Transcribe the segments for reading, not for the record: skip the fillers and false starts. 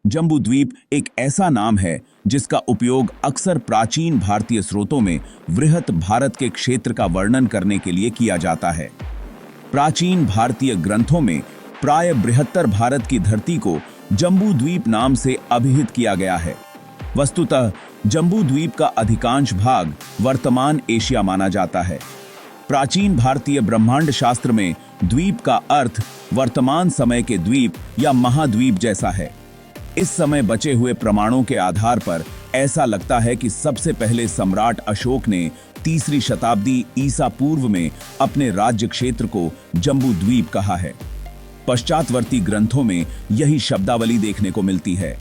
जम्बूद्वीप एक ऐसा नाम है जिसका उपयोग अक्सर प्राचीन भारतीय स्रोतों में वृहत भारत के क्षेत्र का वर्णन करने के लिए किया जाता है। प्राचीन भारतीय ग्रंथों में प्राय बृहत्तर भारत की धरती को जम्बूद्वीप नाम से अभिहित किया गया है। वस्तुतः जम्बूद्वीप का अधिकांश भाग वर्तमान एशिया माना जाता है। प्राचीन भारतीय ब्रह्मांड शास्त्र में द्वीप का अर्थ वर्तमान समय के द्वीप या महाद्वीप जैसा है। इस समय बचे हुए प्रमाणों के आधार पर ऐसा लगता है कि सबसे पहले सम्राट अशोक ने 3री शताब्दी ईसा पूर्व में अपने राज्य क्षेत्र को जम्बूद्वीप कहा है। पश्चातवर्ती ग्रंथों में यही शब्दावली देखने को मिलती है।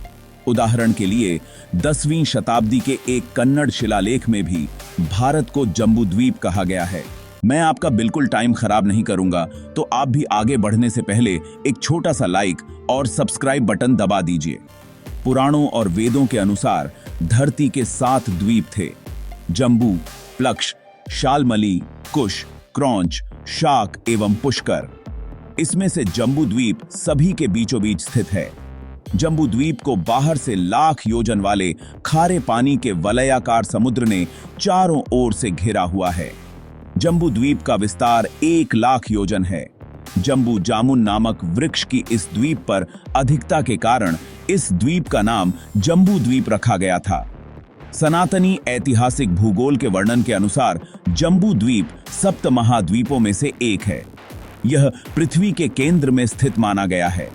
उदाहरण के लिए 10वीं शताब्दी के एक कन्नड़ शिलालेख में भी भारत को जम्बूद्वीप कहा गया है। मैं आपका बिल्कुल टाइम खराब नहीं करूंगा, तो आप भी आगे बढ़ने से पहले एक छोटा सा लाइक और सब्सक्राइब बटन दबा दीजिए। पुराणों और वेदों के अनुसार धरती के 7 द्वीप थे: जम्बू, प्लक्ष, शालमली, कुश, क्रौंच, शाक एवं पुष्कर। इसमें से जम्बूद्वीप सभी के बीचों बीच स्थित है। जम्बूद्वीप को बाहर से लाख योजन वाले खारे पानी के वलयाकार समुद्र ने चारों ओर से घेरा हुआ है। जम्बूद्वीप का विस्तार 1 लाख योजन है। जम्बू जामुन नामक वृक्ष की इस द्वीप पर अधिकता के कारण इस द्वीप का नाम जम्बूद्वीप रखा गया था। सनातनी ऐतिहासिक भूगोल के वर्णन के अनुसार जम्बूद्वीप सप्त महाद्वीपों में से एक है। यह पृथ्वी के केंद्र में स्थित माना गया है।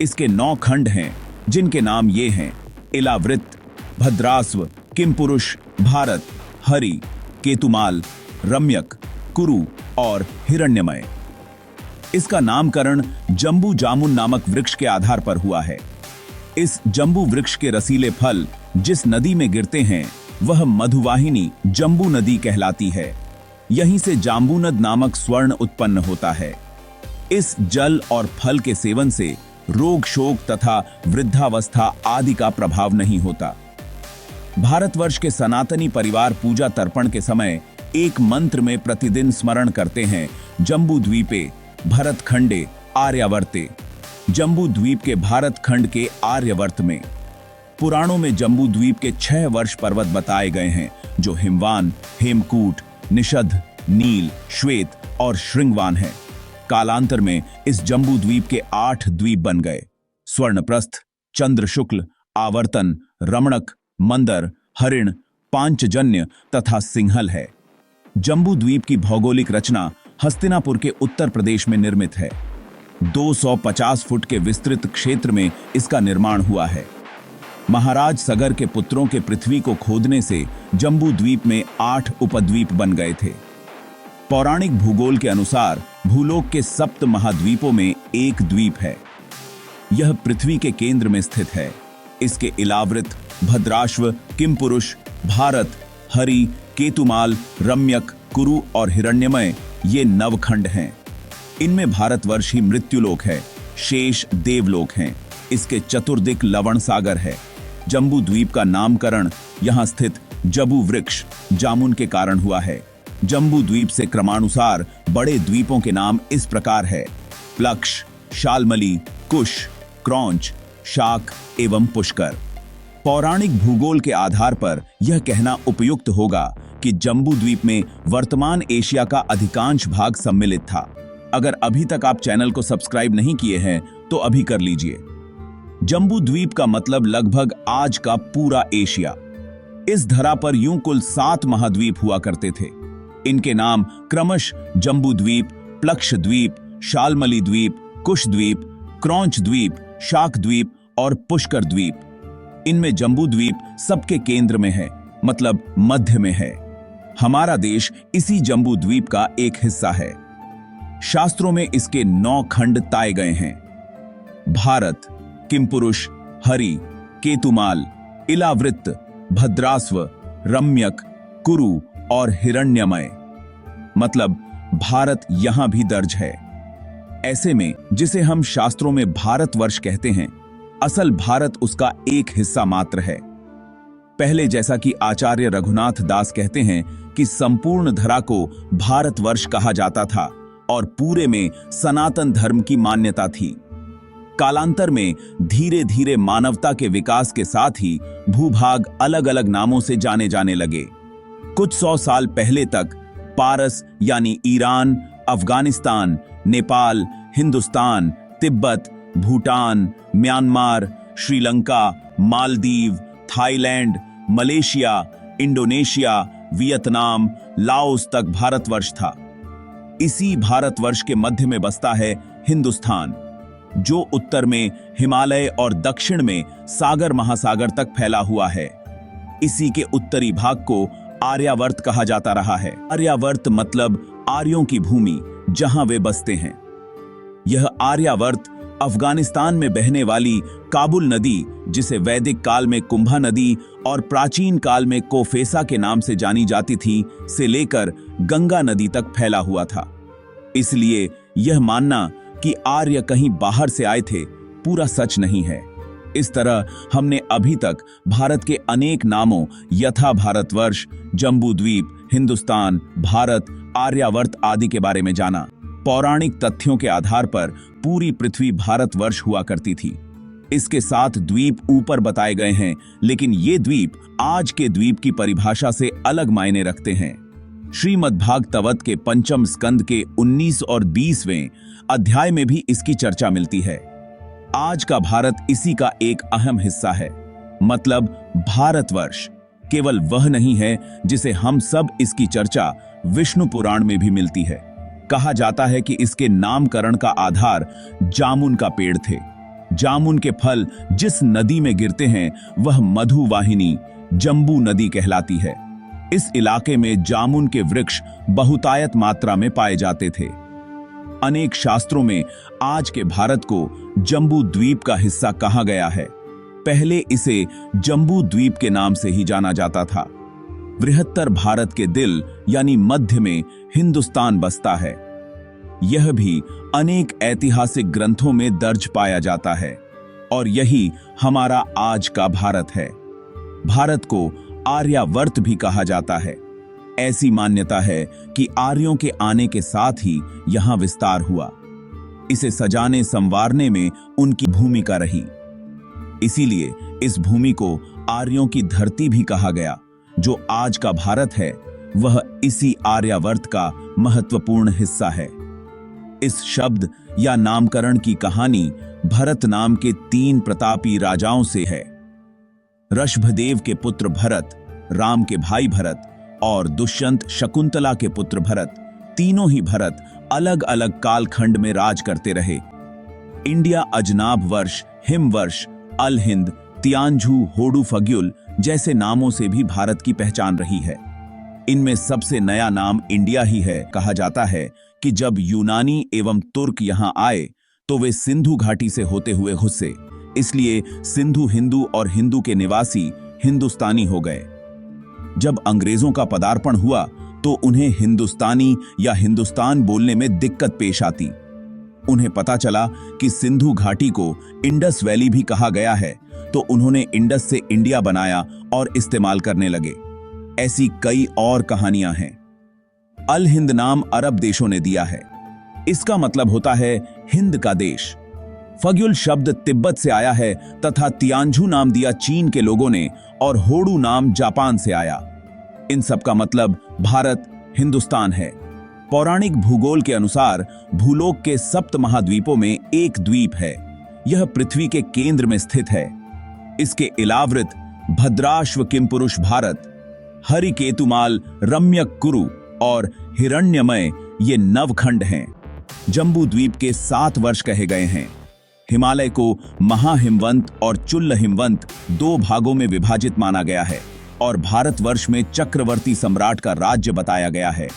इसके 9 खंड हैं, जिनके नाम ये हैं: इलावृत, भद्रास्व, किमपुरुष, भारत, हरि, केतुमाल, रम्यक, कुरु और हिरण्यमय। इसका नामकरण जम्बू जामुन नामक वृक्ष के आधार पर हुआ है। इस जम्बू वृक्ष के रसीले फल जिस नदी में गिरते हैं वह मधुवाहिनी जम्बू नदी कहलाती है। यहीं से जाम्बूनद नामक स्वर्ण उत्पन्न होता है। इस जल और फल के सेवन से रोग शोक तथा वृद्धावस्था आदि का प्रभाव नहीं होता। भारतवर्ष के सनातनी परिवार पूजा तर्पण के समय एक मंत्र में प्रतिदिन स्मरण करते हैं: जम्बूद्वीपे भरतखंडे आर्यावर्ते। जम्बूद्वीप के भारत खंड के आर्यवर्त में। पुराणों में जम्बूद्वीप के 6 वर्ष पर्वत बताए गए हैं, जो हिमवान, हेमकूट, निषद, नील, श्वेत और श्रृंगवान हैं। कालांतर में इस जम्बूद्वीप के 8 द्वीप बन गए: स्वर्णप्रस्थ, चंद्र शुक्ल, आवर्तन, रमणक, मंदर, हरिण, पांचजन्य तथा सिंहल है। जम्बूद्वीप की भौगोलिक रचना हस्तिनापुर के उत्तर प्रदेश में निर्मित है। 250 फुट के विस्तृत क्षेत्र में इसका निर्माण हुआ है। महाराज सगर के पुत्रों के पृथ्वी को खोदने से जम्बूद्वीप में 8 उपद्वीप बन गए थे। पौराणिक भूगोल के अनुसार भूलोक के 7 महाद्वीपों में एक द्वीप है। यह पृथ्वी के केंद्र में स्थित है। इसके इलावृत, भद्राश्व, किमपुरुष, भारत, हरि, केतुमाल, रम्यक, कुरु और हिरण्यमय ये नवखंड हैं। इनमें भारतवर्ष ही मृत्युलोक है, शेष देवलोक हैं। इसके चतुर्दिक लवण सागर है। जम्बूद्वीप का नामकरण यहाँ स्थित जबू वृक्ष जामुन के कारण हुआ है। जम्बूद्वीप से क्रमानुसार बड़े द्वीपों के नाम इस प्रकार है: प्लक्ष, शालमली, कुश, क्रौंच, शाक एवं पुष्कर। पौराणिक भूगोल के आधार पर यह कहना उपयुक्त होगा कि जम्बूद्वीप में वर्तमान एशिया का अधिकांश भाग सम्मिलित था। अगर अभी तक आप चैनल को सब्सक्राइब नहीं किए हैं तो अभी कर लीजिए। जम्बूद्वीप का मतलब लगभग आज का पूरा एशिया। इस धरा पर यूं कुल 7 महाद्वीप हुआ करते थे। इनके नाम क्रमश जम्बूद्वीप, प्लक्ष द्वीप, शालमली द्वीप, कुश द्वीप, क्रौंच द्वीप, शाक द्वीप और पुष्कर द्वीप। इनमें जम्बूद्वीप सबके केंद्र में है, मतलब मध्य में है। हमारा देश इसी जम्बूद्वीप का एक हिस्सा है। शास्त्रों में इसके 9 खंड ताए गए हैं: भारत, किमपुरुष, हरि, केतुमाल, इलावृत, भद्रास्व, रम्यक, कुरु और हिरण्यमय। मतलब भारत यहां भी दर्ज है। ऐसे में जिसे हम शास्त्रों में भारतवर्ष कहते हैं, असल भारत उसका एक हिस्सा मात्र है। पहले जैसा कि आचार्य रघुनाथ दास कहते हैं कि संपूर्ण धरा को भारतवर्ष कहा जाता था और पूरे में सनातन धर्म की मान्यता थी। कालांतर में धीरे धीरे मानवता के विकास के साथ ही भूभाग अलग अलग नामों से जाने जाने लगे। कुछ 100 साल पहले तक पारस यानी Iran, Afghanistan, Nepal, Hindustan, Tibet, Bhutan, Myanmar, Sri Lanka, Maldives, Thailand, Malaysia, Indonesia, Vietnam, Laos तक भारतवर्ष था। इसी भारतवर्ष के मध्य में बसता है हिंदुस्तान, जो उत्तर में हिमालय और दक्षिण में सागर महासागर तक फैला हुआ है। इसी के उत्तरी भाग को आर्यावर्त कहा जाता रहा है। आर्यावर्त मतलब आर्यों की भूमि, जहां वे बसते हैं। यह आर्यावर्त अफगानिस्तान में बहने वाली काबुल नदी, जिसे वैदिक काल में कुंभा नदी और प्राचीन काल में कोफेसा के नाम से जानी जाती थी, से लेकर गंगा नदी तक फैला हुआ था। इसलिए यह मानना कि आर्य कहीं बाहर से आए थे पूरा सच नहीं है। इस तरह हमने अभी तक भारत के अनेक नामों यथा भारतवर्ष, जम्बूद्वीप, हिंदुस्तान, भारत, आर्यावर्त आदि के बारे में जाना। पौराणिक तथ्यों के आधार पर पूरी पृथ्वी भारतवर्ष हुआ करती थी। इसके 7 द्वीप ऊपर बताए गए हैं, लेकिन ये द्वीप आज के द्वीप की परिभाषा से अलग मायने रखते हैं। श्रीमद्भागवत के 5वें स्कंद के 19 और 20वें अध्याय में भी इसकी चर्चा मिलती है। आज का भारत इसी का एक अहम हिस्सा है। मतलब भारतवर्ष केवल वह नहीं है जिसे हम सब इसकी चर्चा विष्णु पुराण में भी मिलती है। कहा जाता है कि इसके नामकरण का आधार जामुन का पेड़ थे। जामुन के फल जिस नदी में गिरते हैं वह मधुवाहिनी जम्बू नदी कहलाती है। इस इलाके में जामुन के वृक्ष बहुतायत मात्रा में पाए जाते थे। अनेक शास्त्रों में आज के भारत को जम्बू द्वीप का हिस्सा कहा गया है। पहले इसे जम्बू द्वीप के नाम से ही जाना जाता था। बृहत्तर भारत के दिल यानी मध्य में हिंदुस्तान बसता है। यह भी अनेक ऐतिहासिक ग्रंथों में दर्ज पाया जाता है और यही हमारा आज का भारत है। भारत को आर्यावर्त भी कहा जाता है। ऐसी मान्यता है कि आर्यों के आने के साथ ही यहां विस्तार हुआ। इसे सजाने संवारने में उनकी भूमिका रही। इसीलिए इस भूमि को आर्यों की धरती भी कहा गया। जो आज का भारत है वह इसी आर्यावर्त का महत्वपूर्ण हिस्सा है। इस शब्द या नामकरण की कहानी भरत नाम के 3 प्रतापी राजाओं से है। ऋषभदेव के पुत्र भरत, राम के भाई भरत और दुष्यंत शकुंतला के पुत्र भरत, तीनों ही भरत अलग अलग कालखंड में राज करते रहे। इंडिया अजनाब वर्ष, हिम वर्ष, अल हिंद, तियानझू, होडू फग्युल जैसे नामों से भी भारत की पहचान रही है। इनमें सबसे नया नाम इंडिया ही है। कहा जाता है कि जब यूनानी एवं तुर्क यहां आए तो वे सिंधु घाटी से होते हुए घुसे, इसलिए सिंधु हिंदू और हिंदू के निवासी हिंदुस्तानी हो गए। जब अंग्रेजों का पदार्पण हुआ तो उन्हें हिंदुस्तानी या हिंदुस्तान बोलने में दिक्कत पेश आती। उन्हें पता चला कि सिंधु घाटी को इंडस वैली भी कहा गया है, तो उन्होंने इंडस से इंडिया बनाया और इस्तेमाल करने लगे। ऐसी कई और कहानियां हैं। अल हिंद नाम अरब देशों ने दिया है। इसका मतलब होता है हिंद का देश। फग्युल शब्द तिब्बत से आया है तथा तियानझू नाम दिया चीन के लोगों ने और होडू नाम जापान से आया। इन सब का मतलब भारत, हिंदुस्तान है। पौराणिक भूगोल के अनुसार भूलोक के 7 महाद्वीपों में एक द्वीप है। यह पृथ्वी के केंद्र में स्थित है। इसके इलावृत भद्राश्व किमपुरुष भारत, हरिकेतुमाल, रम्यक कुरु और हिरण्यमय ये नवखंड हैं। जम्बू द्वीप के 7 वर्ष कहे गए हैं। हिमालय को महाहिमवंत और चुल्ल हिमवंत 2 भागों में विभाजित माना गया है और भारतवर्ष में चक्रवर्ती सम्राट का राज्य बताया गया है।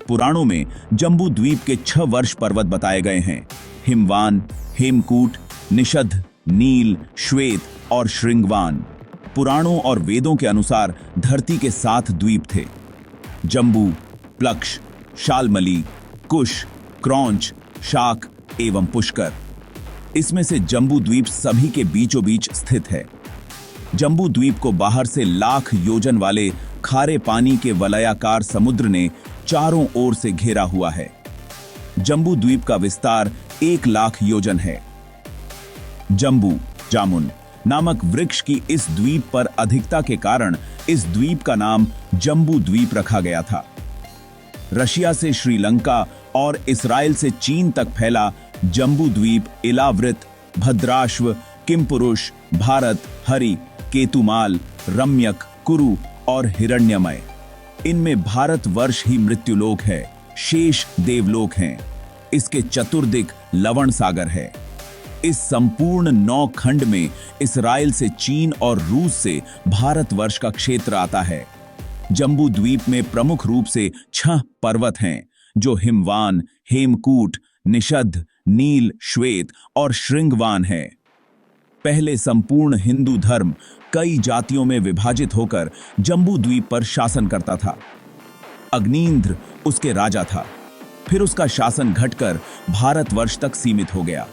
पुराणों में जम्बू द्वीप के 6 वर्ष पर्वत बताए गए हैं: हिमवान, हेमकूट, निषद, नील, श्वेत और श्रृंगवान। पुराणों और वेदों के अनुसार धरती के 7 द्वीप थे: जम्बू, प्लक्ष, शालमली, कुश, क्रौंच, शाक एवं पुष्कर। इसमें से जम्बू द्वीप सभी के बीचों बीच स्थित है। जम्बू द्वीप को बाहर से लाख योजन वाले खारे पानी के वलयाकार समुद्र ने चारों ओर से घेरा हुआ है। जम्बू द्वीप का विस्तार 1 लाख योजन है। जम्बू जामुन नामक वृक्ष की इस द्वीप पर अधिकता के कारण इस द्वीप का नाम जम्बू द्वीप रखा गया था। रशिया से श्रीलंका और इस्राएल से चीन तक फैला जम्बू द्वीप इलावृत, भद्राश्व, किमपुरुष, भारत, हरि, केतुमाल, रम्यक, कुरु और हिरण्यमय, इनमें भारत वर्ष ही मृत्युलोक है, शेष देवलोक हैं। इसके चतुर्दिक लवण सागर है। इस संपूर्ण 9 खंड में इस्राएल से चीन और रूस से भारतवर्ष का क्षेत्र आता है। जम्बू द्वीप में प्रमुख रूप से 6 पर्वत हैं जो हिमवान, हेमकूट, निषद, नील, श्वेत और श्रृंगवान है। पहले संपूर्ण हिंदू धर्म कई जातियों में विभाजित होकर जम्बू द्वीप पर शासन करता था। अग्निंद्र उसके राजा था। फिर उसका शासन घटकर भारतवर्ष तक सीमित हो गया।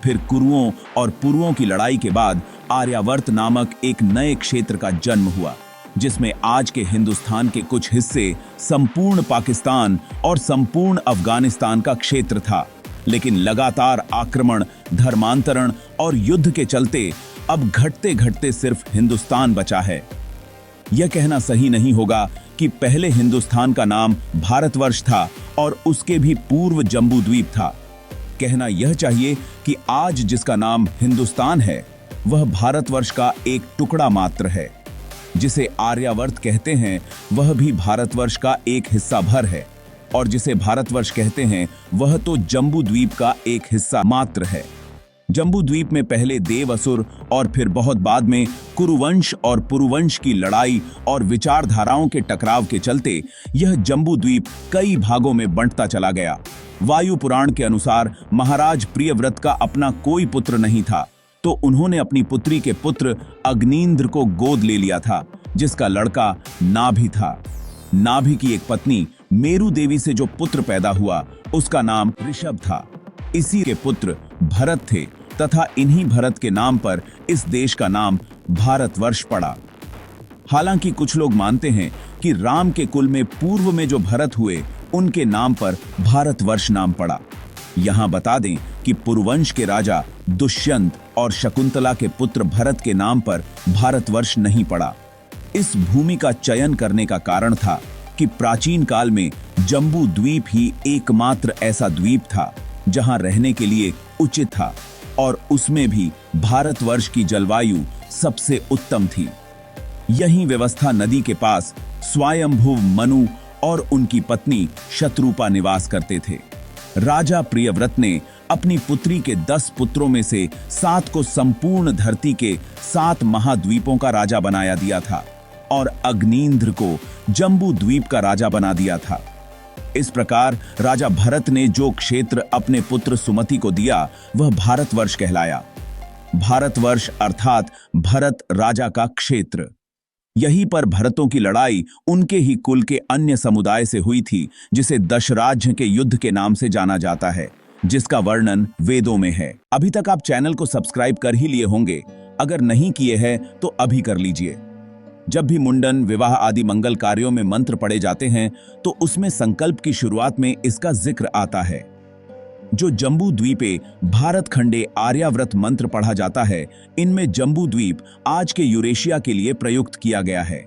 फिर कुरुओं और पुरुओं की लड़ाई के बाद आर्यावर्त नामक एक नए क्षेत्र का जन्म हुआ, जिसमें आज के हिंदुस्तान के कुछ हिस्से, संपूर्ण पाकिस्तान और संपूर्ण अफगानिस्तान का क्षेत्र था। लेकिन लगातार आक्रमण, धर्मांतरण और युद्ध के चलते अब घटते घटते सिर्फ हिंदुस्तान बचा है। यह कहना सही नहीं होगा कि पहले हिंदुस्तान का नाम भारतवर्ष था और उसके भी पूर्व जम्बू द्वीप था। कहना यह चाहिए कि आज जिसका नाम हिंदुस्तान है वह भारतवर्ष का एक टुकड़ा मात्र है। जिसे आर्यावर्त कहते हैं वह भी भारतवर्ष का एक हिस्सा भर है, और जिसे भारतवर्ष कहते हैं वह तो जम्बू द्वीप का एक हिस्सा मात्र है। जम्बू द्वीप में पहले देव असुर और फिर बहुत बाद में कुरुवंश और पुरुवंश की लड़ाई और विचारधाराओं के टकराव के चलते यह जम्बू द्वीप कई भागों में बंटता चला गया। वायु पुराण के अनुसार महाराज प्रियव्रत का अपना कोई पुत्र नहीं था, तो उन्होंने अपनी पुत्री के पुत्र अग्निंद्र को गोद ले लिया था, जिसका लड़का नाभि था। नाभि की एक पत्नी मेरु देवी से जो पुत्र पैदा हुआ उसका नाम ऋषभ था। इसी के पुत्र भरत थे तथा इन्हीं भरत के नाम पर इस देश का नाम भारतवर्ष पड़ा। हालांकि कुछ लोग मानते हैं कि राम के कुल में पूर्व में जो भरत हुए उनके नाम पर भारतवर्ष नाम पड़ा। यहां बता दें कि पुरुवंश के राजा दुष्यंत और शकुंतला के पुत्र भरत के नाम पर भारतवर्ष नहीं पड़ा। इस भूमि का चयन करने का कारण था कि प्राचीन काल में जम्बू द्वीप ही एकमात्र ऐसा द्वीप था जहां रहने के लिए उचित था, और उसमें भी भारतवर्ष की जलवायु सबसे उत्तम थी। यही व्यवस्था नदी के पास स्वयंभुव मनु और उनकी पत्नी शत्रुपा निवास करते थे। राजा प्रियव्रत ने अपनी पुत्री के 10 पुत्रों में से 7 को संपूर्ण धरती के 7 महाद्वीपों का राजा बनाया दिया था और अग्निंद्र को जम्बू द्वीप का राजा बना दिया था। इस प्रकार राजा भरत ने जो क्षेत्र अपने पुत्र सुमति को दिया वह भारतवर्ष कहलाया। भारतवर्ष अर्थात भरत राजा का क्षेत्र। यहीं पर भरतों की लड़ाई उनके ही कुल के अन्य समुदाय से हुई थी, जिसे दशराज्य के युद्ध के नाम से जाना जाता है, जिसका वर्णन वेदों में है। अभी तक आप चैनल को सब्सक्राइब कर ही लिए होंगे, अगर नहीं किए हैं तो अभी कर लीजिए। जब भी मुंडन, विवाह आदि मंगल कार्यों में मंत्र पढ़े जाते हैं तो उसमें संकल्प की शुरुआत में इसका जिक्र आता है। जो जम्बू द्वीपे भारत खंडे आर्याव्रत मंत्र पढ़ा जाता है, इनमें जम्बू द्वीप आज के यूरेशिया के लिए प्रयुक्त किया गया है।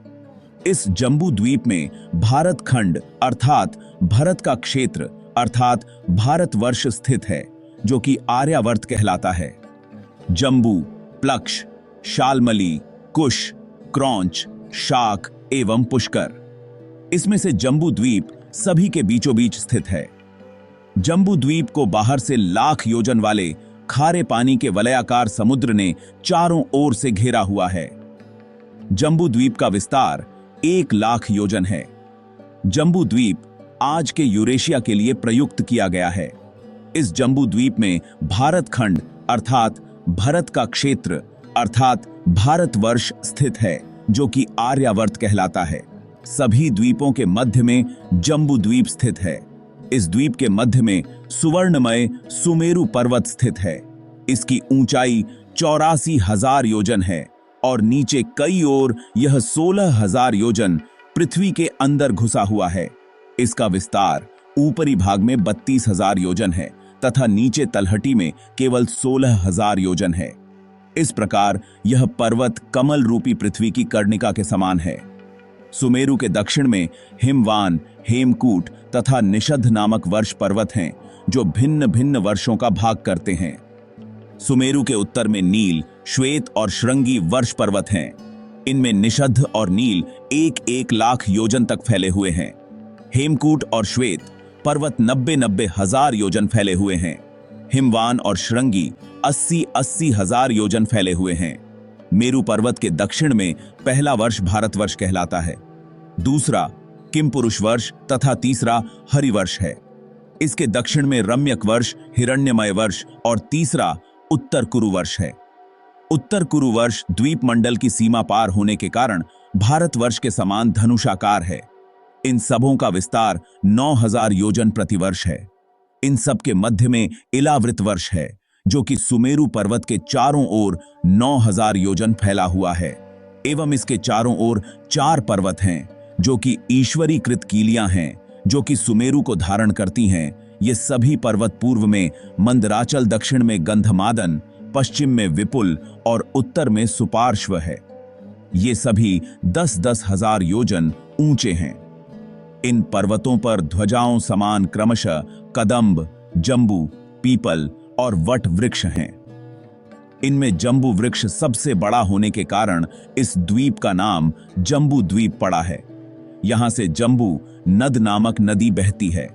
इस जम्बू द्वीप में भारत खंड अर्थात भरत का क्षेत्र अर्थात भारतवर्ष स्थित है, जो कि आर्यावर्त कहलाता है। जम्बू, प्लक्ष, शालमली, कुश, क्रौंच, शाक एवं पुष्कर, इसमें से जम्बू द्वीप सभी के बीचों बीच स्थित है। जम्बू द्वीप को बाहर से लाख योजन वाले खारे पानी के वलयाकार समुद्र ने चारों ओर से घेरा हुआ है। जम्बू द्वीप का विस्तार 1 लाख योजन है। जम्बू द्वीप आज के यूरेशिया के लिए प्रयुक्त किया गया है। इस जम्बू द्वीप में भारत खंड अर्थात भरत का क्षेत्र अर्थात भारतवर्ष स्थित है, जो कि आर्यावर्त कहलाता है। सभी द्वीपों के मध्य में जम्बू द्वीप स्थित है। इस द्वीप के मध्य में सुवर्णमय सुमेरु पर्वत स्थित है। इसकी ऊंचाई 84,000 योजन है और नीचे कई ओर यह 16,000 योजन पृथ्वी के अंदर घुसा हुआ है। इसका विस्तार ऊपरी भाग में 32,000 योजन है तथा नीचे तलहटी में केवल 16,000 योजन है। इस प्रकार यह पर्वत कमल रूपी पृथ्वी की कर्णिका के समान है। सुमेरु के दक्षिण में हिमवान, हेमकूट तथा निषद्ध नामक वर्ष पर्वत हैं, जो भिन्न भिन्न वर्षों का भाग करते हैं। सुमेरु के उत्तर में नील, श्वेत और श्रृंगी वर्ष पर्वत हैं। इनमें निषद्ध और नील 1-1 लाख योजन तक फैले हुए हैं। हेमकूट और श्वेत पर्वत 90-90 हजार योजन फैले हुए हैं। हिमवान और श्रृंगी 80-80 हजार योजन फैले हुए हैं। मेरु पर्वत के दक्षिण में पहला वर्ष भारतवर्ष कहलाता है, दूसरा किमपुरुष वर्ष तथा तीसरा हरिवर्ष है। इसके दक्षिण में रम्यक वर्ष, हिरण्यमय वर्ष और तीसरा उत्तर कुरु वर्ष है। उत्तर कुरु वर्ष द्वीप मंडल की सीमा पार होने के कारण भारतवर्ष के समान धनुषाकार है। इन सबों का विस्तार 9,000 योजन प्रतिवर्ष है। इन सब के मध्य में इलावृत वर्ष है, जो कि सुमेरु पर्वत के चारों ओर 9,000 योजन फैला हुआ है। एवं इसके चारों ओर 4 पर्वत हैं, जो कि ईश्वरीकृत कीलियां हैं, जो कि सुमेरु को धारण करती हैं। ये सभी पर्वत पूर्व में मंदराचल, दक्षिण में गंधमादन, पश्चिम में विपुल और उत्तर में सुपार्श्व है। ये सभी 10-10 हजार योजन ऊंचे हैं। इन पर्वतों पर ध्वजाओं समान क्रमशः कदम्ब, जंबू, पीपल और वट वृक्ष हैं। इनमें जंबू वृक्ष सबसे बड़ा होने के कारण इस द्वीप का नाम जंबू द्वीप पड़ा है। यहां से जंबू नद नामक नदी बहती है।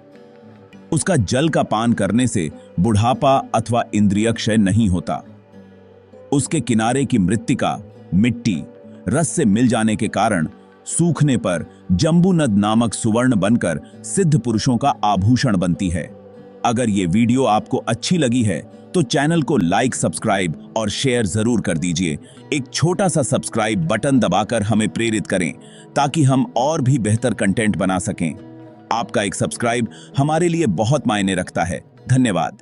उसका जल का पान करने से बुढ़ापा अथवा इंद्रिय क्षय नहीं होता। उसके किनारे की मृत्तिका, मिट्टी, रस से मिल जाने के कारण सूखने पर जंबू नद नामक सुवर्ण बनकर सिद्ध पुरुषों का आभूषण बनती है। अगर ये वीडियो आपको अच्छी लगी है तो चैनल को लाइक, सब्सक्राइब और शेयर जरूर कर दीजिए। एक छोटा सा सब्सक्राइब बटन दबाकर हमें प्रेरित करें, ताकि हम और भी बेहतर कंटेंट बना सकें। आपका एक सब्सक्राइब हमारे लिए बहुत मायने रखता है। धन्यवाद।